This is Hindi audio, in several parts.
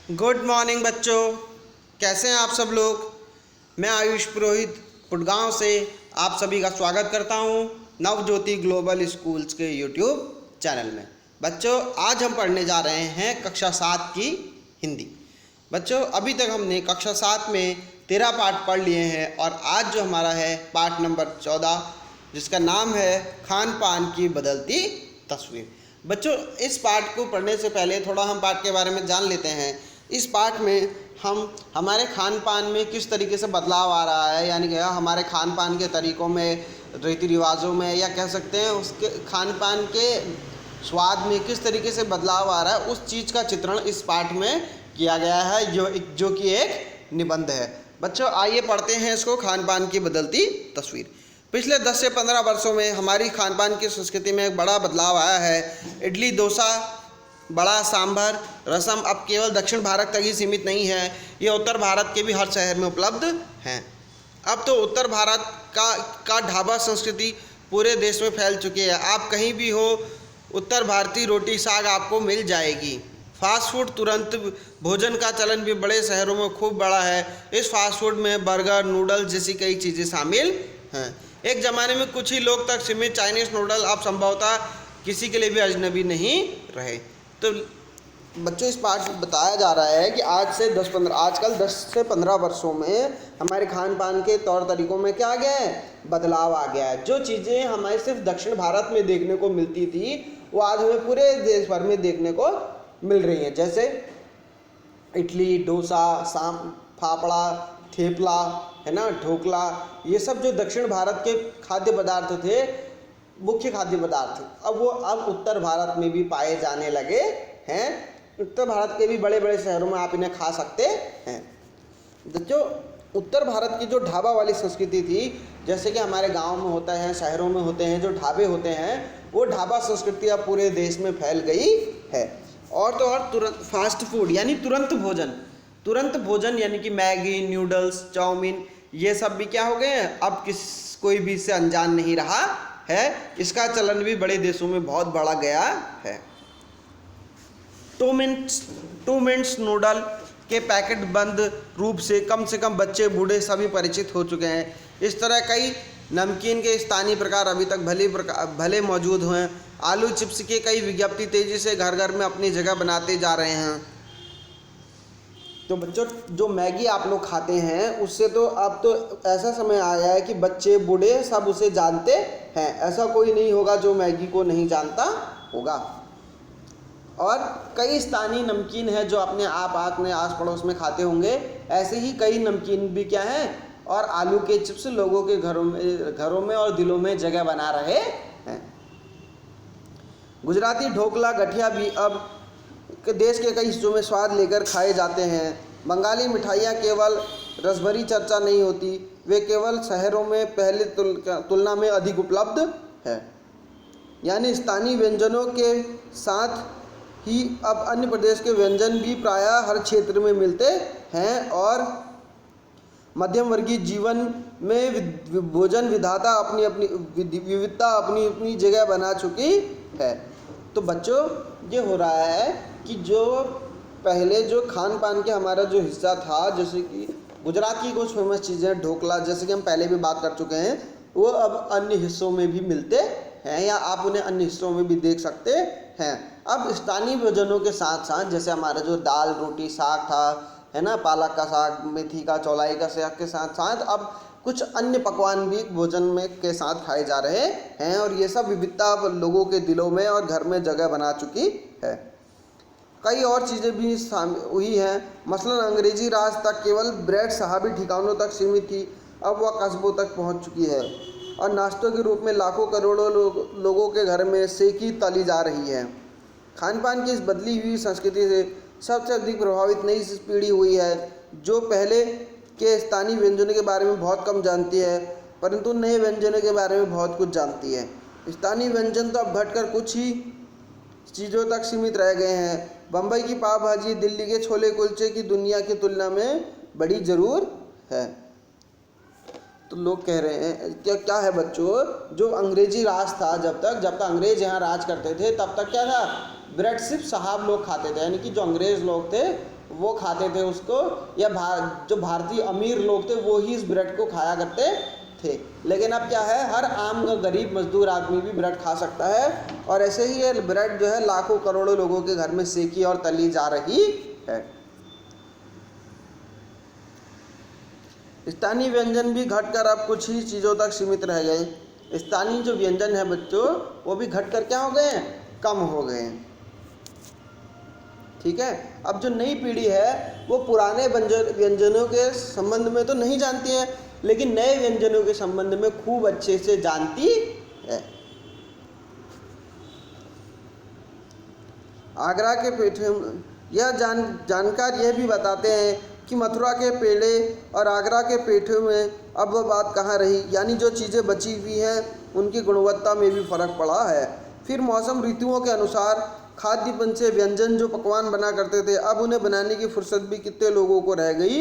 गुड मॉर्निंग बच्चों, कैसे हैं आप सब लोग। मैं आयुष पुरोहित पुटगांव से आप सभी का स्वागत करता हूं नवज्योति ग्लोबल स्कूल्स के यूट्यूब चैनल में। बच्चों, आज हम पढ़ने जा रहे हैं कक्षा 7 की हिंदी। बच्चों, अभी तक हमने कक्षा 7 में 13 पाठ पढ़ लिए हैं और आज जो हमारा है पाठ नंबर 14, जिसका नाम है खान पान की बदलती तस्वीर। बच्चों, इस पाठ को पढ़ने से पहले थोड़ा हम पाठ के बारे में जान लेते हैं। इस पाठ में हम हमारे खान पान में किस तरीके से बदलाव आ रहा है, यानी कि हमारे खान पान के तरीक़ों में, रीति रिवाजों में, या कह सकते हैं उसके खान पान के स्वाद में किस तरीके से बदलाव आ रहा है, उस चीज़ का चित्रण इस पाठ में किया गया है, जो कि एक निबंध है। बच्चों, आइए पढ़ते हैं इसको, खान पान की बदलती तस्वीर। पिछले 10 से 15 वर्षों में हमारी खान पान की संस्कृति में एक बड़ा बदलाव आया है। इडली, डोसा, बड़ा, सांभर, रसम अब केवल दक्षिण भारत तक ही सीमित नहीं है, ये उत्तर भारत के भी हर शहर में उपलब्ध हैं। अब तो उत्तर भारत का ढाबा संस्कृति पूरे देश में फैल चुकी है। आप कहीं भी हो, उत्तर भारतीय रोटी साग आपको मिल जाएगी। फास्ट फूड, तुरंत भोजन का चलन भी बड़े शहरों में खूब बड़ा है। इस फास्ट फूड में बर्गर, नूडल्स जैसी कई चीज़ें शामिल हैं। एक ज़माने में कुछ ही लोग तक सीमित चाइनीज़ नूडल अब संभवतः किसी के लिए भी अजनबी नहीं रहे। तो बच्चों, इस पाठ में बताया जा रहा है कि आजकल 10 से 15 वर्षों में हमारे खान पान के तौर तरीक़ों में क्या आ गया है, बदलाव आ गया है। जो चीज़ें हमारे सिर्फ दक्षिण भारत में देखने को मिलती थी, वो आज हमें पूरे देश भर में देखने को मिल रही हैं। जैसे इडली, डोसा, फाफड़ा, थेपला, है ना, ढोकला, ये सब जो दक्षिण भारत के खाद्य पदार्थ थे, मुख्य खाद्य पदार्थ, अब उत्तर भारत में भी पाए जाने लगे हैं। उत्तर भारत के भी बड़े बड़े शहरों में आप इन्हें खा सकते हैं। जो उत्तर भारत की जो ढाबा वाली संस्कृति थी, जैसे कि हमारे गांव में होता है, शहरों में होते हैं जो ढाबे होते हैं, वो ढाबा संस्कृति अब पूरे देश में फैल गई है। और तो और तुरंत फास्ट फूड यानी तुरंत भोजन यानी कि मैगी, नूडल्स, चाउमीन, ये सब भी क्या हो गए हैं, अब कोई भी इससे अनजान नहीं रहा है। इसका चलन भी बड़े देशों में बहुत बढ़ा गया है। 2 मिनट्स नूडल के पैकेट बंद रूप से कम बच्चे, बूढ़े सभी परिचित हो चुके हैं। इस तरह कई नमकीन के स्थानीय प्रकार अभी तक भले मौजूद हैं। आलू चिप्स के कई विज्ञप्ति तेज़ी से घर घर में अपनी जगह बनाते जा रहे हैं। तो बच्चों, जो मैगी आप लोग खाते हैं, उससे तो अब तो ऐसा समय आया है कि बच्चे, बूढ़े सब उसे जानते हैं। ऐसा कोई नहीं होगा जो मैगी को नहीं जानता होगा। और कई स्थानीय नमकीन है जो अपने आस पड़ोस में खाते होंगे। ऐसे ही कई नमकीन भी क्या हैं, और आलू के चिप्स लोगों के घरों में और दिलों में जगह बना रहे हैं। गुजराती ढोकला, गठिया भी अब देश के कई हिस्सों में स्वाद लेकर खाए जाते हैं। बंगाली मिठाइयाँ केवल रसभरी चर्चा नहीं होती, वे केवल शहरों में पहले तुलना में अधिक उपलब्ध है। यानी स्थानीय व्यंजनों के साथ ही अब अन्य प्रदेश के व्यंजन भी प्रायः हर क्षेत्र में मिलते हैं। और मध्यम वर्गीय जीवन में भोजन विविधता अपनी जगह बना चुकी है। तो बच्चों, ये हो रहा है कि जो पहले जो खान पान के हमारा जो हिस्सा था, जैसे कि गुजरात की कुछ फेमस चीज़ें, ढोकला, जैसे कि हम पहले भी बात कर चुके हैं, वो अब अन्य हिस्सों में भी मिलते हैं, या आप उन्हें अन्य हिस्सों में भी देख सकते हैं। अब स्थानीय भोजनों के साथ साथ, जैसे हमारा जो दाल, रोटी, साग था, है ना, पालक का साग, मेथी का, चौलाई का साग के साथ साथ अब कुछ अन्य पकवान भी भोजन में के साथ खाए जा रहे हैं। और ये सब विविधता लोगों के दिलों में और घर में जगह बना चुकी है। कई और चीज़ें भी हुई हैं। मसलन अंग्रेजी राज तक केवल ब्रेड साहबी ठिकानों तक सीमित थी, अब वह कस्बों तक पहुंच चुकी है। और नाश्तों के रूप में लाखों करोड़ों लोगों के घर में सेकी तली जा रही है। खान पान की इस बदली हुई संस्कृति से सबसे अधिक प्रभावित नई पीढ़ी हुई है, जो पहले के स्थानीय व्यंजनों के बारे में बहुत कम जानती है, परंतु नए व्यंजनों के बारे में बहुत कुछ जानती है। स्थानीय व्यंजन तो अब घटकर कुछ ही चीज़ों तक सीमित रह गए हैं। बम्बई की पाव भाजी, दिल्ली के छोले कुलचे की दुनिया की तुलना में बड़ी ज़रूर है। तो लोग कह रहे हैं क्या है बच्चों, जो अंग्रेजी राज था, जब तक अंग्रेज यहाँ राज करते थे, तब तक क्या था, ब्रेड सिर्फ साहब लोग खाते थे, यानी कि जो अंग्रेज़ लोग थे वो खाते थे उसको, या जो भारतीय अमीर लोग थे वो ही इस ब्रेड को खाया करते थे। लेकिन अब क्या है, हर आम गरीब मजदूर आदमी भी ब्रेड खा सकता है, और ऐसे ही ये ब्रेड जो है लाखों करोड़ों लोगों के घर में सेकी और तली जा रही है। स्थानीय व्यंजन भी घटकर अब कुछ ही चीज़ों तक सीमित रह गए। स्थानीय जो व्यंजन है बच्चों, वो भी घटकर क्या हो गए हैं, कम हो गए हैं। ठीक है, अब जो नई पीढ़ी है वो पुराने व्यंजनों के संबंध में तो नहीं जानती है, लेकिन नए व्यंजनों के संबंध में खूब अच्छे से जानती है। आगरा के पेठे यह जानकार यह भी बताते हैं कि मथुरा के पेड़े और आगरा के पेठे में अब वह बात कहाँ रही, यानी जो चीज़ें बची हुई हैं उनकी गुणवत्ता में भी फर्क पड़ा है। फिर मौसम ऋतुओं के अनुसार खाद्यपन से व्यंजन जो पकवान बना करते थे, अब उन्हें बनाने की फुर्सत भी कितने लोगों को रह गई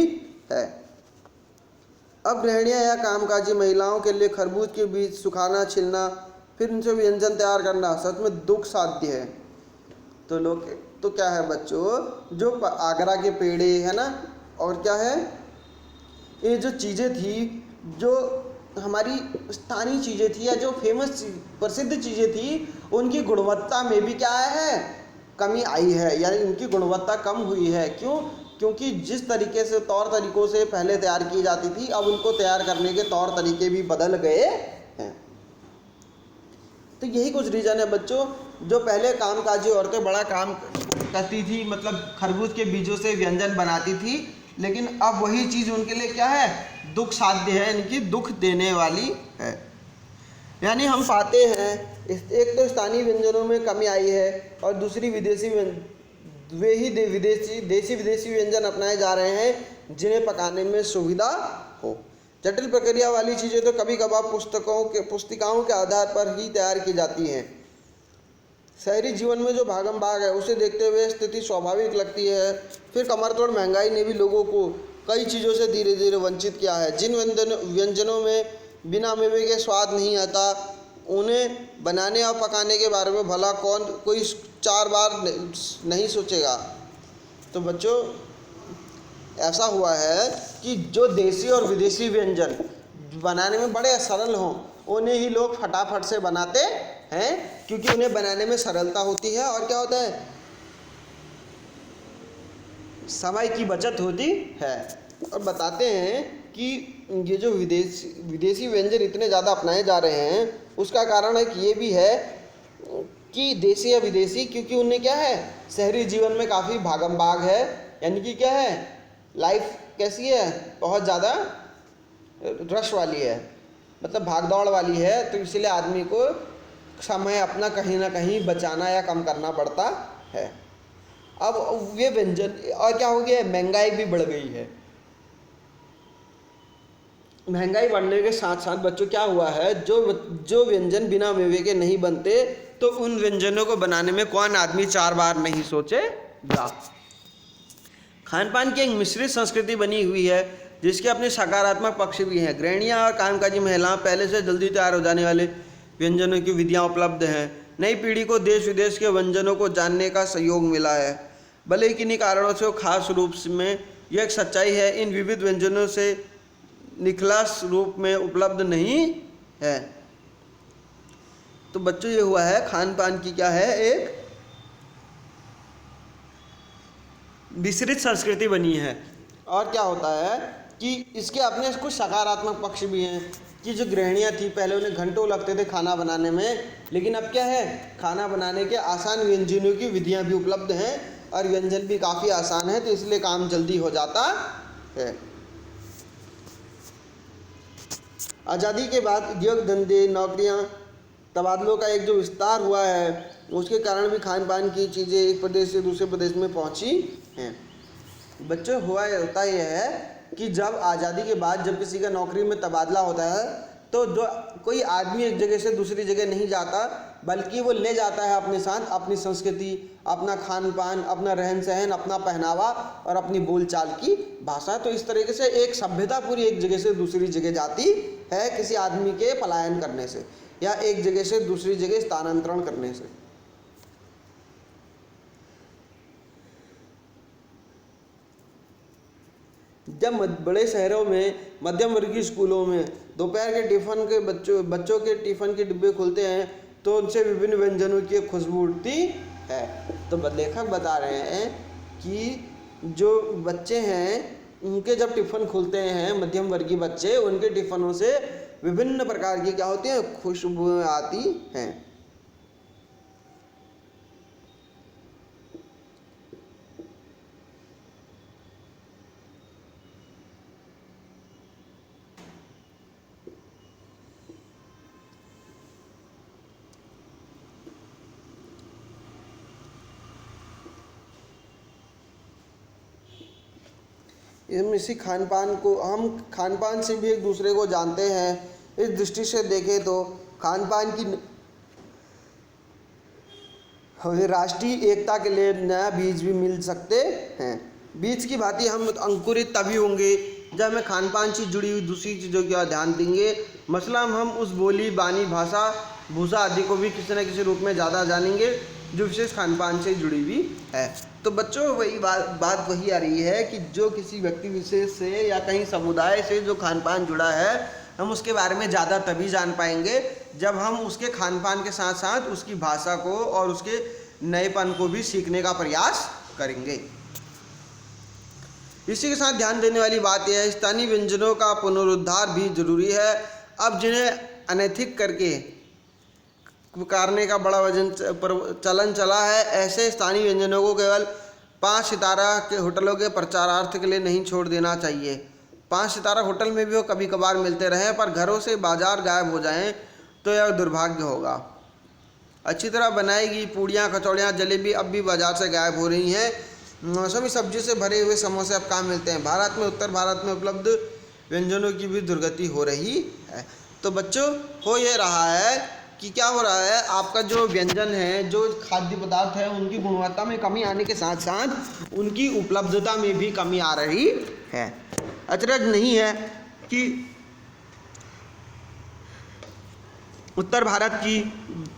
है। अब गृहिणियाँ या कामकाजी महिलाओं के लिए खरबूज के बीज सुखाना, छिलना, फिर उनसे व्यंजन तैयार करना सच में दुख साध्य है। तो क्या है बच्चों, जो आगरा के पेड़े है ना, और क्या है, ये जो चीज़ें थी, जो हमारी स्थानीय चीज़ें थी या जो फेमस प्रसिद्ध चीज़ें थी, उनकी गुणवत्ता में भी क्या है, कमी आई है, यानी उनकी गुणवत्ता कम हुई है। क्यों? क्योंकि जिस तरीके से तौर तरीक़ों से पहले तैयार की जाती थी, अब उनको तैयार करने के तौर तरीके भी बदल गए हैं। तो यही कुछ रीज़न है बच्चों, जो पहले कामकाजी औरतें बड़ा काम करती थी, मतलब खरबूज के बीजों से व्यंजन बनाती थी, लेकिन अब वही चीज़ उनके लिए क्या है, दुख साध्य है, इनकी दुख देने वाली है। यानी हम पाते हैं एक तो स्थानीय व्यंजनों में कमी आई है, और दूसरी देसी विदेशी व्यंजन अपनाए जा रहे हैं जिन्हें पकाने में सुविधा हो। जटिल प्रक्रिया वाली चीज़ें तो कभी कभार पुस्तिकाओं के आधार पर ही तैयार की जाती हैं। शहरी जीवन में जो भागम भाग है उसे देखते हुए स्थिति स्वाभाविक लगती है। फिर कमरतोड़ महंगाई ने भी लोगों को कई चीज़ों से धीरे धीरे वंचित किया है। जिन व्यंजनों में बिना मेवे के स्वाद नहीं आता, उन्हें बनाने और पकाने के बारे में भला कोई 4 बार नहीं सोचेगा। तो बच्चों, ऐसा हुआ है कि जो देसी और विदेशी व्यंजन बनाने में बड़े सरल हों, उन्हें ही लोग फटाफट से बनाते हैं, क्योंकि उन्हें बनाने में सरलता होती है, और क्या होता है, समय की बचत होती है। और बताते हैं कि ये जो विदेशी व्यंजन इतने ज़्यादा अपनाए जा रहे हैं, उसका कारण एक ये भी है कि देसी या विदेशी, क्योंकि उन्हें क्या है, शहरी जीवन में काफ़ी भागम भाग है, यानी कि क्या है, लाइफ कैसी है, बहुत ज़्यादा रश वाली है, मतलब भागदौड़ वाली है। तो इसलिए आदमी को समय अपना कहीं ना कहीं बचाना या कम करना पड़ता है। अब ये व्यंजन, और क्या हो गया, महंगाई भी बढ़ गई है। महंगाई बढ़ने के साथ साथ बच्चों क्या हुआ है, जो व्यंजन बिना मेवे के नहीं बनते, तो उन व्यंजनों को बनाने में कौन आदमी 4 बार नहीं सोचेगा। खान पान की एक मिश्रित संस्कृति बनी हुई है, जिसके अपने सकारात्मक पक्ष भी हैं। गृहिणियाँ और कामकाजी महिलाएं पहले से जल्दी तैयार हो जाने वाले व्यंजनों की विधियाँ उपलब्ध हैं। नई पीढ़ी को देश विदेश के व्यंजनों को जानने का सहयोग मिला है। भले ही किन्हीं कारणों से खास रूप में यह एक सच्चाई है, इन विविध व्यंजनों से निखलास रूप में उपलब्ध नहीं है। तो बच्चों, ये हुआ है खान पान की क्या है, एक विस्तृत संस्कृति बनी है। और क्या होता है कि इसके अपने कुछ सकारात्मक पक्ष भी हैं, कि जो गृहिणियाँ थी पहले उन्हें घंटों लगते थे खाना बनाने में, लेकिन अब क्या है, खाना बनाने के आसान व्यंजनों की विधियाँ भी उपलब्ध हैं, और व्यंजन भी काफ़ी आसान है, तो इसलिए काम जल्दी हो जाता है। आज़ादी के बाद उद्योग धंधे, नौकरियां, तबादलों का एक जो विस्तार हुआ है, उसके कारण भी खान पान की चीज़ें एक प्रदेश से दूसरे प्रदेश में पहुंची हैं। बच्चों, होता यह है कि जब आज़ादी के बाद जब किसी का नौकरी में तबादला होता है, तो जो कोई आदमी एक जगह से दूसरी जगह नहीं जाता, बल्कि वो ले जाता है अपने साथ अपनी संस्कृति, अपना खान पान, अपना रहन सहन, अपना पहनावा और अपनी बोलचाल की भाषा। तो इस तरीके से एक सभ्यता पूरी एक जगह से दूसरी जगह जाती है किसी आदमी के पलायन करने से, या एक जगह से दूसरी जगह स्थानांतरण करने से। जब बड़े शहरों में मध्यम वर्गीय स्कूलों में दोपहर के टिफ़िन के बच्चों के टिफ़िन के डिब्बे खुलते हैं तो उनसे विभिन्न व्यंजनों की खुशबू उठती है। तो लेखक बता रहे हैं कि जो बच्चे हैं उनके जब टिफ़िन खुलते हैं, मध्यम वर्गीय बच्चे, उनके टिफ़िनों से विभिन्न प्रकार की क्या होती हैं, खुशबू आती हैं। इसी खान पान को हम खान पान से भी एक दूसरे को जानते हैं। इस दृष्टि से देखें तो खान पान की हमें राष्ट्रीय एकता के लिए नया बीज भी मिल सकते हैं। बीज की भांति हम अंकुरित तभी होंगे जब हमें खान पान से जुड़ी हुई दूसरी चीज़ों की ओर ध्यान देंगे। मसलन हम उस बोली, बानी, भाषा, भूषा आदि को भी किसी न किसी रूप में ज़्यादा जानेंगे जो विशेष खान पान से जुड़ी हुई है। तो बच्चों वही बात वही आ रही है कि जो किसी व्यक्ति विशेष से या कहीं समुदाय से जो खान पान जुड़ा है, हम उसके बारे में ज़्यादा तभी जान पाएंगे जब हम उसके खान पान के साथ साथ उसकी भाषा को और उसके नएपन को भी सीखने का प्रयास करेंगे। इसी के साथ ध्यान देने वाली बात यह है, स्थानीय व्यंजनों का पुनरुद्धार भी जरूरी है। अब जिन्हें अनैतिक करके पुकारने का बड़ा चलन चला है, ऐसे स्थानीय व्यंजनों को केवल 5 सितारा के होटलों के प्रचारार्थ के लिए नहीं छोड़ देना चाहिए। 5 सितारा होटल में भी वो कभी कभार मिलते रहें, पर घरों से बाजार गायब हो जाएं तो यह दुर्भाग्य होगा। अच्छी तरह बनाई गई पूड़ियाँ, कचौड़ियाँ, जलेबी अब भी बाजार से गायब हो रही हैं। मौसमी सब्जी से भरे हुए समोसे अब कहाँ मिलते हैं। भारत में, उत्तर भारत में उपलब्ध व्यंजनों की भी दुर्गति हो रही है। तो बच्चों, हो ये रहा है कि क्या हो रहा है, आपका जो व्यंजन है, जो खाद्य पदार्थ है, उनकी गुणवत्ता में कमी आने के साथ साथ उनकी उपलब्धता में भी कमी आ रही है। अचरज नहीं है कि उत्तर भारत की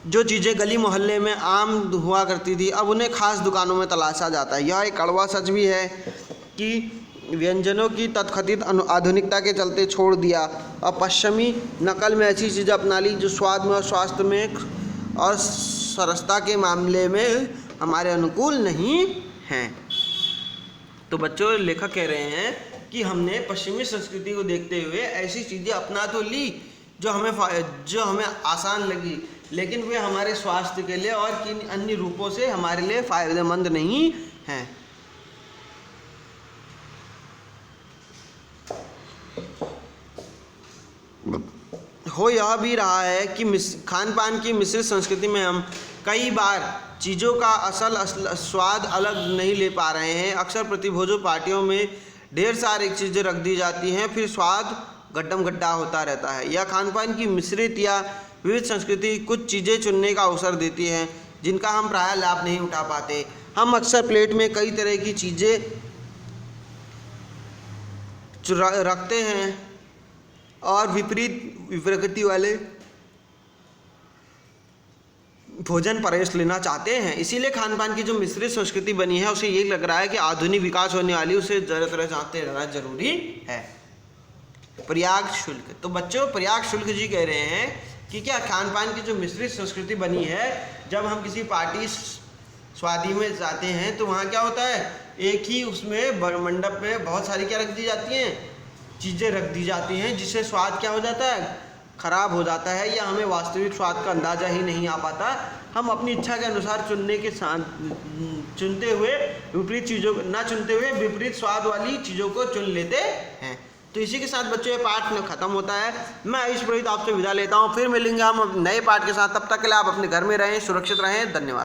जो चीज़ें गली मोहल्ले में आम हुआ करती थी, अब उन्हें खास दुकानों में तलाशा जाता है। यह एक कड़वा सच भी है कि व्यंजनों की तथकथित आधुनिकता के चलते छोड़ दिया और पश्चिमी नकल में ऐसी चीज़ें अपना ली जो स्वाद में और स्वास्थ्य में और सरसता के मामले में हमारे अनुकूल नहीं हैं। तो बच्चों, लेखक कह रहे हैं कि हमने पश्चिमी संस्कृति को देखते हुए ऐसी चीज़ें अपना तो ली जो हमें आसान लगी, लेकिन वे हमारे स्वास्थ्य के लिए और किन अन्य रूपों से हमारे लिए फ़ायदेमंद नहीं हैं। हो यह भी रहा है कि खान पान की मिश्रित संस्कृति में हम कई बार चीज़ों का असल स्वाद अलग नहीं ले पा रहे हैं। अक्सर प्रतिभोजों पार्टियों में ढेर सारी चीज़ें रख दी जाती हैं, फिर स्वाद गड्ढम गड्ढा होता रहता है। यह खान पान की मिश्रित या विविध संस्कृति कुछ चीज़ें चुनने का अवसर देती है जिनका हम प्रायः लाभ नहीं उठा पाते। हम अक्सर प्लेट में कई तरह की चीज़ें रखते हैं और विपरीत विप्रकृति वाले भोजन परेश लेना चाहते हैं। इसीलिए खान पान की जो मिश्रित संस्कृति बनी है, उसे ये लग रहा है कि आधुनिक विकास होने वाली, उसे जरा तरह जानते रहना जरूरी है। प्रयाग शुल्क। तो बच्चों, प्रयाग शुल्क जी कह रहे हैं कि क्या खान पान की जो मिश्रित संस्कृति बनी है, जब हम किसी पार्टी स्वादी में जाते हैं तो वहाँ क्या होता है, एक ही उसमें मंडप में बहुत सारी क्या रख दी जाती हैं, चीज़ें रख दी जाती हैं, जिससे स्वाद क्या हो जाता है, ख़राब हो जाता है, या हमें वास्तविक स्वाद का अंदाज़ा ही नहीं आ पाता। हम अपनी इच्छा के अनुसार चुनते हुए विपरीत चीज़ों ना चुनते हुए विपरीत स्वाद वाली चीज़ों को चुन लेते हैं। तो इसी के साथ बच्चों ये पाठ खत्म होता है। मैं आयुष पुरोहित आपसे विदा लेता हूँ। फिर मिलेंगे हम नए पाठ के साथ। तब तक के लिए आप अपने घर में रहें, सुरक्षित रहें। धन्यवाद।